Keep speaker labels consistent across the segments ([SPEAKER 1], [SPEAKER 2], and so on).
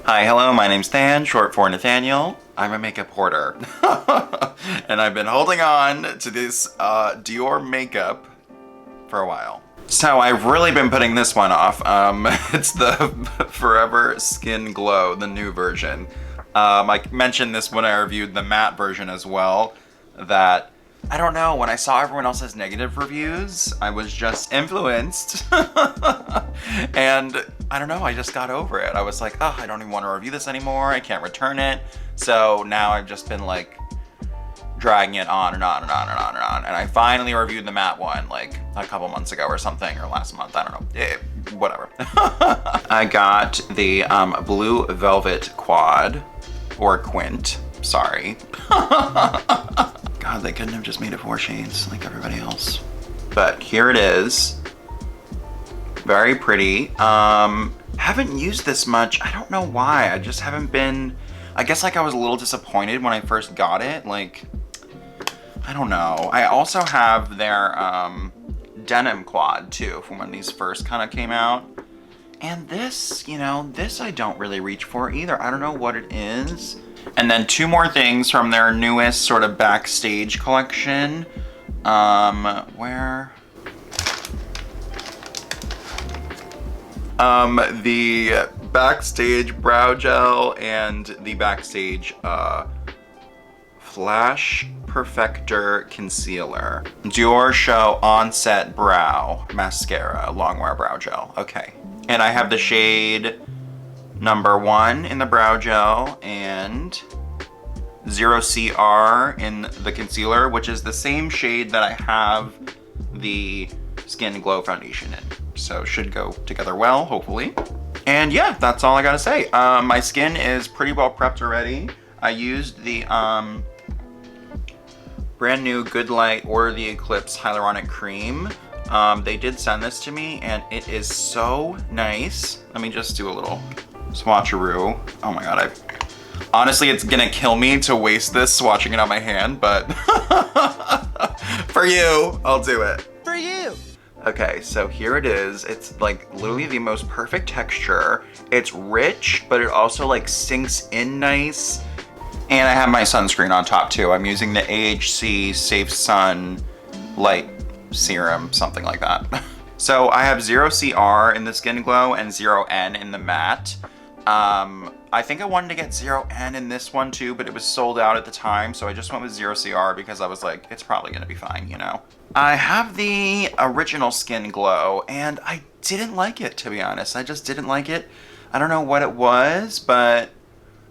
[SPEAKER 1] Hi, hello, my name's Than, short for Nathaniel. I'm a makeup hoarder. And I've been holding on to this Dior makeup for a while. So I've really been putting this one off. It's the Forever Skin Glow, the new version. I mentioned this when I reviewed the matte version as well, that I don't know, when I saw everyone else's negative reviews, I was just influenced. And I don't know, I just got over it. I was like, oh, I don't even want to review this anymore. I can't return it. So now I've just been like dragging it on and on and on and on and on. And I finally reviewed the matte one like a couple months ago or something, or last month, I don't know, whatever. I got the Blue Velvet Quad, or Quint, sorry. God, they couldn't have just made it 4 shades like everybody else. But here it is. Very pretty. Haven't used this much. I don't know why. I just haven't been, I guess like I was a little disappointed when I first got it. Like, I don't know. I also have their denim quad too from when these first kind of came out. And this, you know, this I don't really reach for either. I don't know what it is. And then 2 more things from their newest sort of Backstage collection. The Backstage Brow Gel and the Backstage Flash Perfector Concealer. Diorshow OnSet Brow Mascara, Longwear Brow Gel. Okay. And I have the shade number 1 in the brow gel and 0CR in the concealer, which is the same shade that I have the Skin Glow foundation in. So should go together well, hopefully. And yeah, that's all I gotta say. My skin is pretty well prepped already. I used the brand new Good Light or the Eclipse Hyaluronic Cream. They did send this to me and it is so nice. Let me just do a little swatcheroo. Oh my god, honestly, it's gonna kill me to waste this swatching it on my hand, but for you, I'll do it.
[SPEAKER 2] For you.
[SPEAKER 1] Okay, so here it is. It's like literally the most perfect texture. It's rich, but it also like sinks in nice. And I have my sunscreen on top too. I'm using the AHC Safe Sun Light Serum, something like that. So I have 0CR in the Skin Glow and 0N in the matte. I think I wanted to get 0N in this one too, but it was sold out at the time, so I just went with 0CR because I was like, it's probably gonna be fine, you know? I have the original Skin Glow, and I didn't like it, to be honest. I just didn't like it. I don't know what it was, but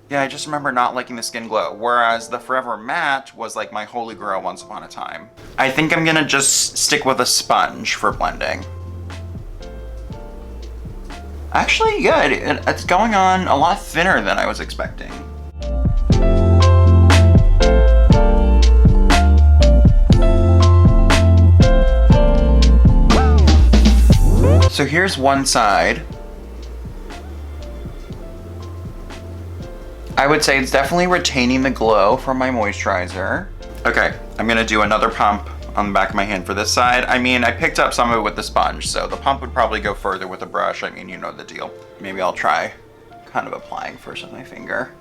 [SPEAKER 1] yeah, I just remember not liking the Skin Glow, whereas the Forever Matte was like my holy grail once upon a time. I think I'm gonna just stick with a sponge for blending. Actually, yeah, it's going on a lot thinner than I was expecting. So here's one side. I would say it's definitely retaining the glow from my moisturizer. Okay, I'm gonna do another pump on the back of my hand for this side. I mean, I picked up some of it with the sponge, so the pump would probably go further with the brush. I mean, you know the deal. Maybe I'll try kind of applying first with my finger.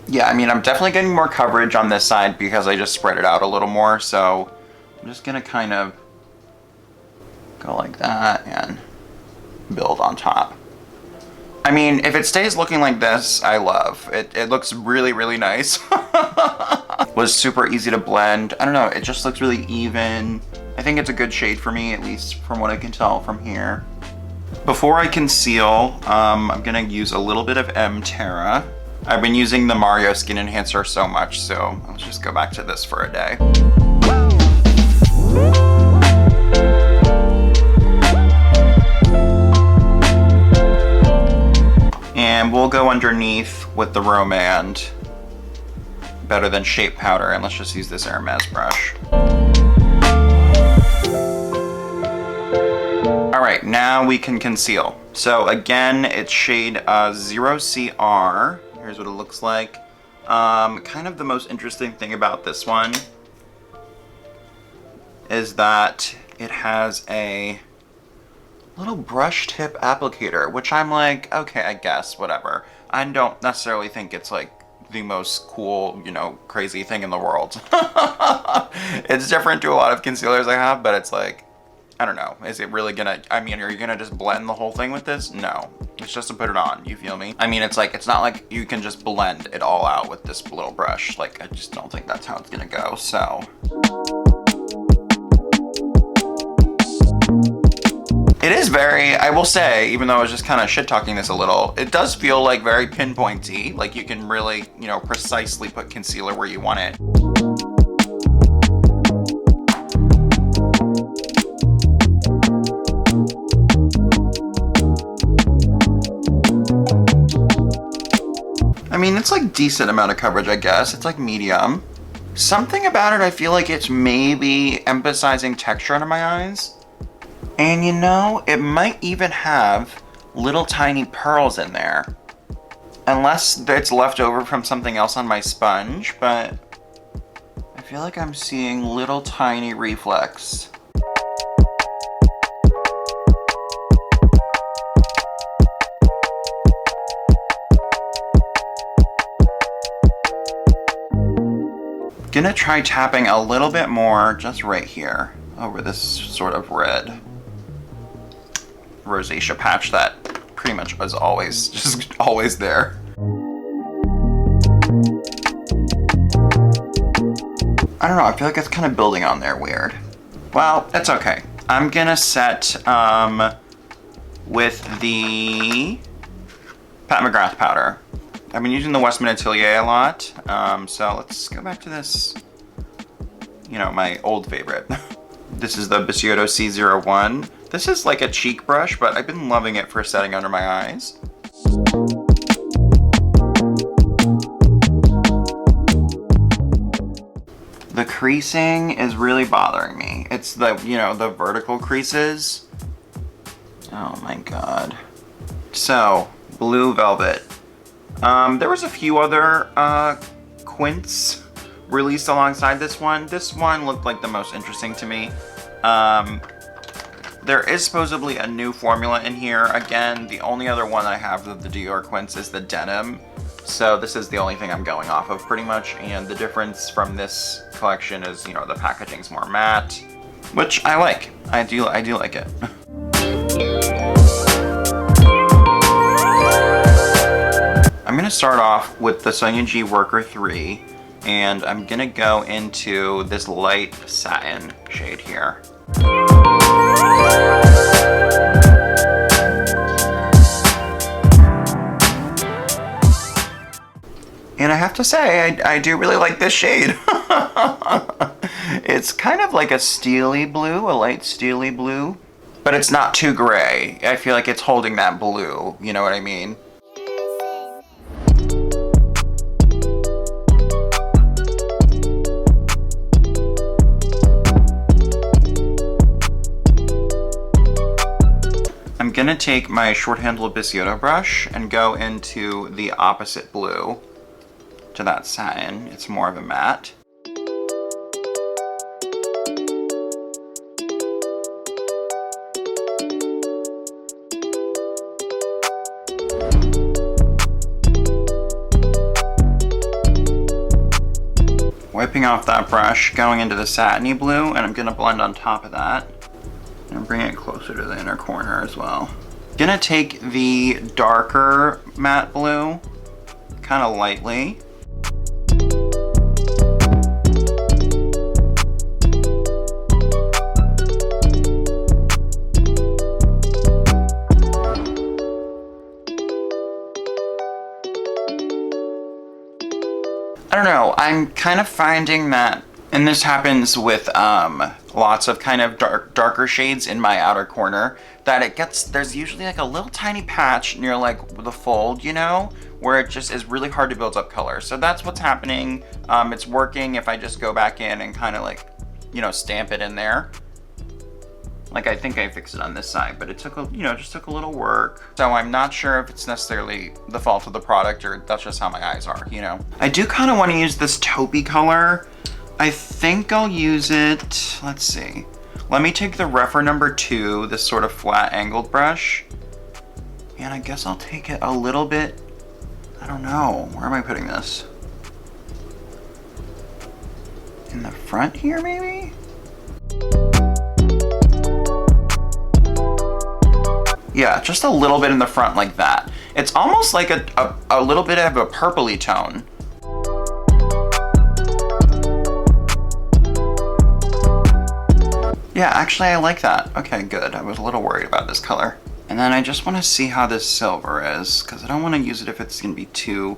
[SPEAKER 1] Yeah, I mean, I'm definitely getting more coverage on this side because I just spread it out a little more, so I'm just gonna kind of go like that and build on top. I mean, if it stays looking like this, I love. It looks really, really nice. Was super easy to blend. I don't know, it just looks really even. I think it's a good shade for me, at least from what I can tell from here. Before I conceal, I'm gonna use a little bit of Terra. I've been using the Mario Skin Enhancer so much, so let's just go back to this for a day. And we'll go underneath with the Rom&nd. Better than Shape Powder, and let's just use this Hermes brush. All right, now we can conceal. So again, it's shade 0CR. Here's what it looks like. Kind of the most interesting thing about this one is that it has a little brush tip applicator, which I'm like, okay, I guess, whatever. I don't necessarily think it's like the most cool, you know, crazy thing in the world. It's different to a lot of concealers I have, but it's like, I don't know. Is it really gonna, I mean, are you gonna just blend the whole thing with this? No, it's just to put it on, you feel me? I mean, it's like, it's not like you can just blend it all out with this little brush. Like, I just don't think that's how it's gonna go, so. It is very, I will say, even though I was just kind of shit-talking this a little, it does feel like very pinpointy. Like you can really, you know, precisely put concealer where you want it. I mean, it's like decent amount of coverage, I guess. It's like medium. Something about it, I feel like it's maybe emphasizing texture under my eyes. And you know, it might even have little tiny pearls in there. Unless it's left over from something else on my sponge, but I feel like I'm seeing little tiny reflex. Gonna try tapping a little bit more just right here over this sort of red rosacea patch that pretty much was always, just always there. I don't know, I feel like it's kind of building on there weird. Well, that's okay. I'm gonna set with the Pat McGrath powder. I've been using the Westman Atelier a lot, so let's go back to this, you know, my old favorite. This is the Bisyodo C-01. This is like a cheek brush, but I've been loving it for setting under my eyes. The creasing is really bothering me. It's the, you know, the vertical creases. Oh my god. So, Blue Velvet. There was a few other Quints released alongside this one. This one looked like the most interesting to me. There is supposedly a new formula in here. Again, the only other one I have of the Dior Quints is the denim. So this is the only thing I'm going off of pretty much. And the difference from this collection is, you know, the packaging's more matte, which I like. I do like it. I'm gonna start off with the Sonia G Worker 3, and I'm gonna go into this light satin shade here. And I have to say, I do really like this shade. It's kind of like a steely blue, a light steely blue, but it's not too gray. I feel like it's holding that blue, you know what I mean? I'm gonna take my short-handled Bisyodo brush and go into the opposite blue to that satin. It's more of a matte. Wiping off that brush, going into the satiny blue, and I'm gonna blend on top of that. And bring it closer to the inner corner as well. Gonna take the darker matte blue, kind of lightly. I don't know, I'm kind of finding that, and this happens with lots of kind of darker shades in my outer corner, that it gets, there's usually like a little tiny patch near like the fold, you know, where it just is really hard to build up color. So that's what's happening. It's working if I just go back in and kind of like, you know, stamp it in there. Like I think I fixed it on this side, but it took a, you know, just took a little work. So I'm not sure if it's necessarily the fault of the product or that's just how my eyes are, you know. I do kind of want to use this taupey color. I think I'll use it, let's see. Let me take the Rephr number 2, this sort of flat angled brush. And I guess I'll take it a little bit, I don't know, where am I putting this? In the front here, maybe? Yeah, just a little bit in the front like that. It's almost like a little bit of a purpley tone. Yeah, actually I like that. Okay, good. I was a little worried about this color. And then I just want to see how this silver is, because I don't want to use it if it's going to be too...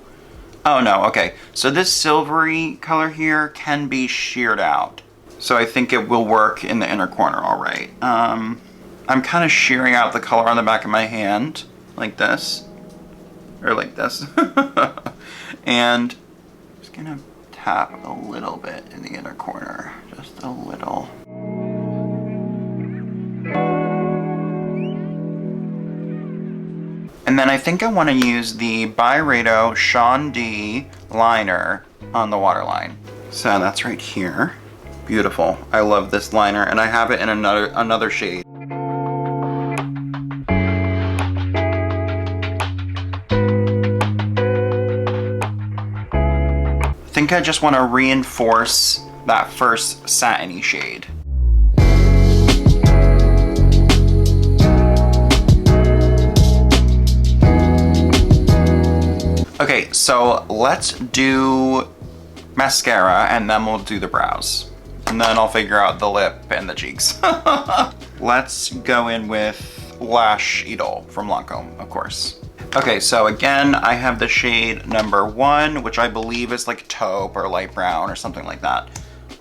[SPEAKER 1] Oh no, okay. So this silvery color here can be sheared out. So I think it will work in the inner corner all right. I'm kind of shearing out the color on the back of my hand, like this. Or like this. And I'm just going to tap a little bit in the inner corner. Just a little. And then I think I want to use the Byredo Chaandee liner on the waterline. So that's right here. Beautiful. I love this liner, and I have it in another shade. I think I just want to reinforce that first satiny shade. Okay, so let's do mascara and then we'll do the brows. And then I'll figure out the lip and the cheeks. Let's go in with Lash Idole from Lancome, of course. Okay, so again, I have the shade number 1, which I believe is like taupe or light brown or something like that.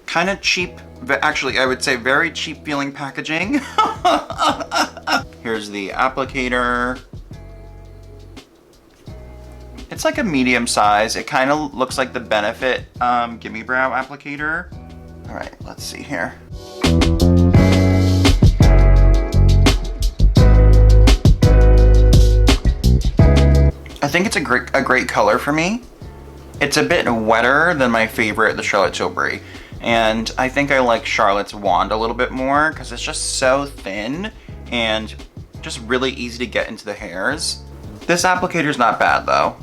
[SPEAKER 1] Kind of cheap, actually I would say very cheap feeling packaging. Here's the applicator. It's like a medium size. It kind of looks like the Benefit Gimme Brow applicator. All right, let's see here. I think it's a great color for me. It's a bit wetter than my favorite, the Charlotte Tilbury. And I think I like Charlotte's wand a little bit more because it's just so thin and just really easy to get into the hairs. This applicator's not bad though.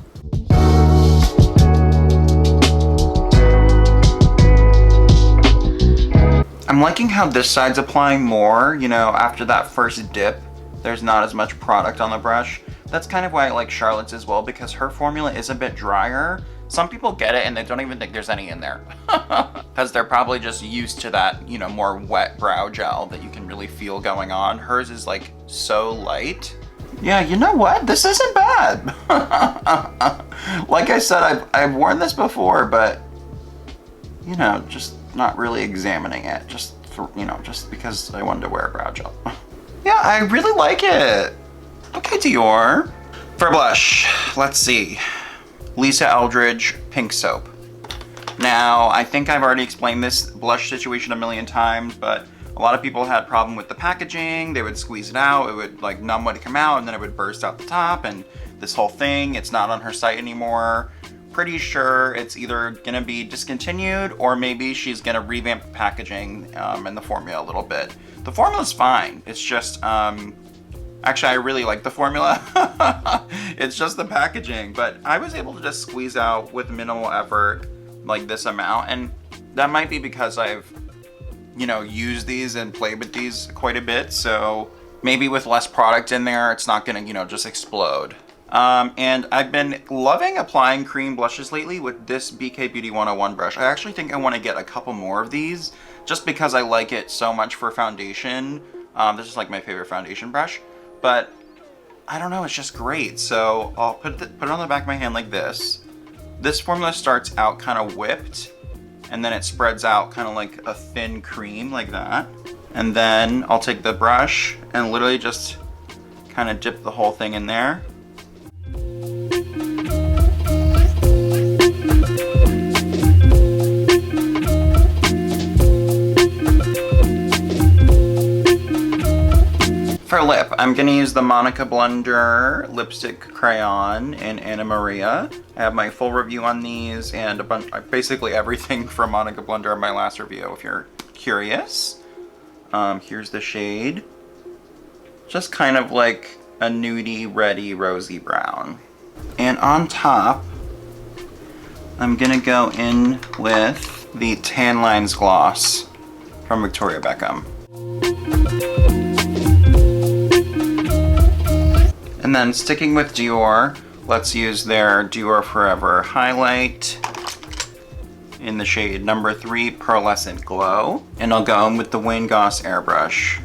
[SPEAKER 1] I'm liking how this side's applying more, you know, after that first dip, there's not as much product on the brush. That's kind of why I like Charlotte's as well, because her formula is a bit drier. Some people get it and they don't even think there's any in there. Because they're probably just used to that, you know, more wet brow gel that you can really feel going on. Hers is like so light. Yeah, you know what? This isn't bad. Like I said, I've worn this before, but, you know, just not really examining it, just for, you know, just because I wanted to wear a brow gel. Yeah, I really like it. Okay, Dior. For blush, let's see. Lisa Eldridge Pink Soap. Now, I think I've already explained this blush situation a million times, but a lot of people had a problem with the packaging. They would squeeze it out, it would like numb when it come out, and then it would burst out the top, and this whole thing, it's not on her site anymore. Pretty sure it's either gonna be discontinued or maybe she's gonna revamp the packaging and the formula a little bit. The formula's fine. It's just, actually I really like the formula. It's just the packaging, but I was able to just squeeze out with minimal effort like this amount, and that might be because I've, you know, used these and played with these quite a bit, so maybe with less product in there, it's not gonna, you know, just explode. And I've been loving applying cream blushes lately with this BK Beauty 101 brush. I actually think I want to get a couple more of these just because I like it so much for foundation. This is like my favorite foundation brush, but I don't know, it's just great. So I'll put it on the back of my hand like this. This formula starts out kind of whipped and then it spreads out kind of like a thin cream like that. And then I'll take the brush and literally just kind of dip the whole thing in there. For lip, I'm gonna use the Monika Blunder Lipstick Crayon in Anna Maria. I have my full review on these and a bunch, basically everything from Monika Blunder in my last review if you're curious. Here's the shade. Just kind of like a nudie, reddy, rosy brown. And on top, I'm gonna go in with the Tanlines gloss from Victoria Beckham. And then sticking with Dior, let's use their Dior Forever highlight in the shade number 3, Pearlescent Glow. And I'll go in with the Wayne Goss airbrush.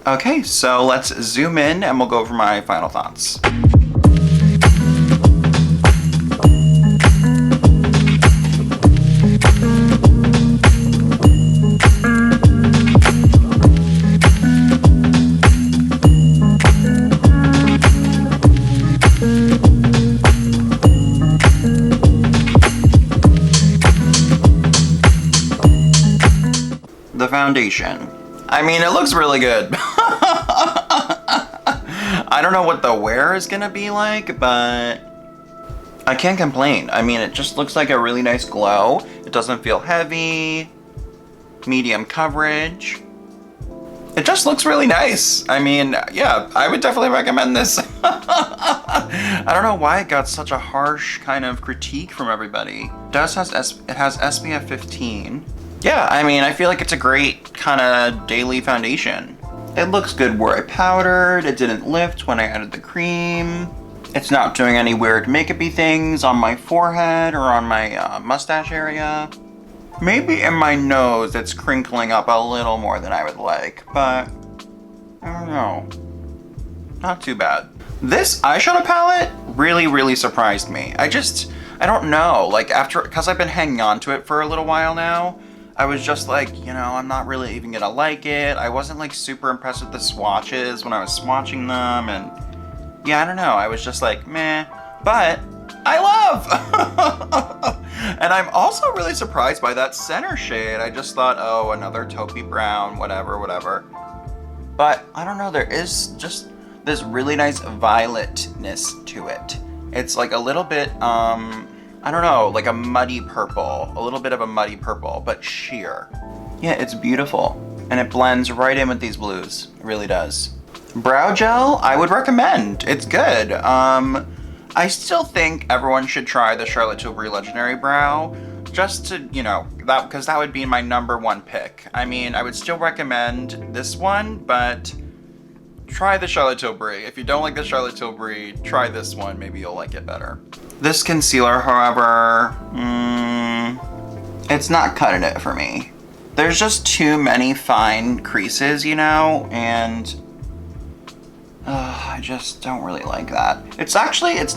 [SPEAKER 1] Okay, so let's zoom in and we'll go over my final thoughts. The foundation. I mean, it looks really good. I don't know what the wear is gonna be like, but I can't complain. I mean, it just looks like a really nice glow. It doesn't feel heavy, medium coverage. It just looks really nice. I mean, yeah, I would definitely recommend this. I don't know why it got such a harsh kind of critique from everybody. It has SPF 15. Yeah, I mean, I feel like it's a great kind of daily foundation. It looks good where I powdered, it didn't lift when I added the cream. It's not doing any weird makeup-y things on my forehead or on my mustache area. Maybe in my nose it's crinkling up a little more than I would like, but I don't know. Not too bad. This eyeshadow palette really, really surprised me. I don't know, like because I've been hanging on to it for a little while now, I was just like, you know, I'm not really even gonna like it. I wasn't like super impressed with the swatches when I was swatching them, and yeah, I don't know. I was just like, meh, but I love! And I'm also really surprised by that center shade. I just thought, oh, another taupey brown, whatever. But I don't know, there is just this really nice violetness to it. It's like a little bit, I don't know, like a muddy purple, a little bit of a muddy purple, but sheer. Yeah, it's beautiful. And it blends right in with these blues, it really does. Brow gel, I would recommend, it's good. I still think everyone should try the Charlotte Tilbury Legendary Brow, just to, you know, because that would be my #1 pick. I mean, I would still recommend this one, but try the Charlotte Tilbury. If you don't like the Charlotte Tilbury, try this one, maybe you'll like it better. This concealer, however, it's not cutting it for me. There's just too many fine creases, you know, and I just don't really like that. It's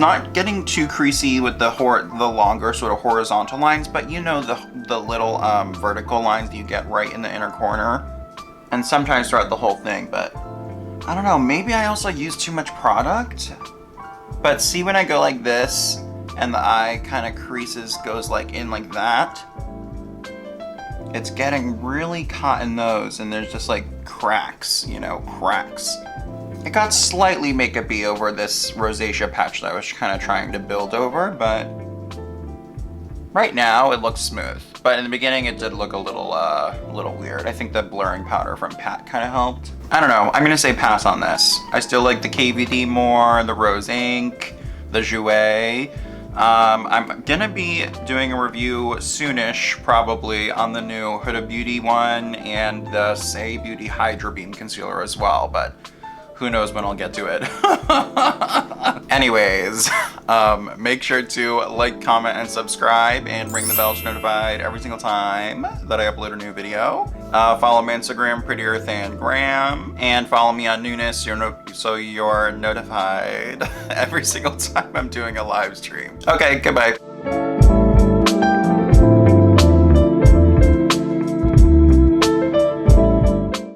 [SPEAKER 1] not getting too creasy with the longer sort of horizontal lines, but you know, the little vertical lines that you get right in the inner corner, and sometimes throughout the whole thing, but I don't know, maybe I also use too much product. But see, when I go like this and the eye kind of creases goes like in like that, it's getting really caught in those, and there's just like cracks, you know, cracks. It got slightly makeup-y over this rosacea patch that I was kind of trying to build over, but right now it looks smooth. But in the beginning it did look a little weird. I think the blurring powder from Pat kind of helped. I don't know, I'm gonna say pass on this. I still like the KVD more, the Rose Ink, the Jouer. I'm gonna be doing a review soonish, probably, on the new Huda Beauty one and the Say Beauty Hydra Beam Concealer as well, but who knows when I'll get to it. Anyways, make sure to like, comment, and subscribe, and ring the bell to be notified every single time that I upload a new video. Follow me on Instagram, PrettiEarthAndGram, and follow me on Newness so you're notified every single time I'm doing a live stream. Okay, goodbye.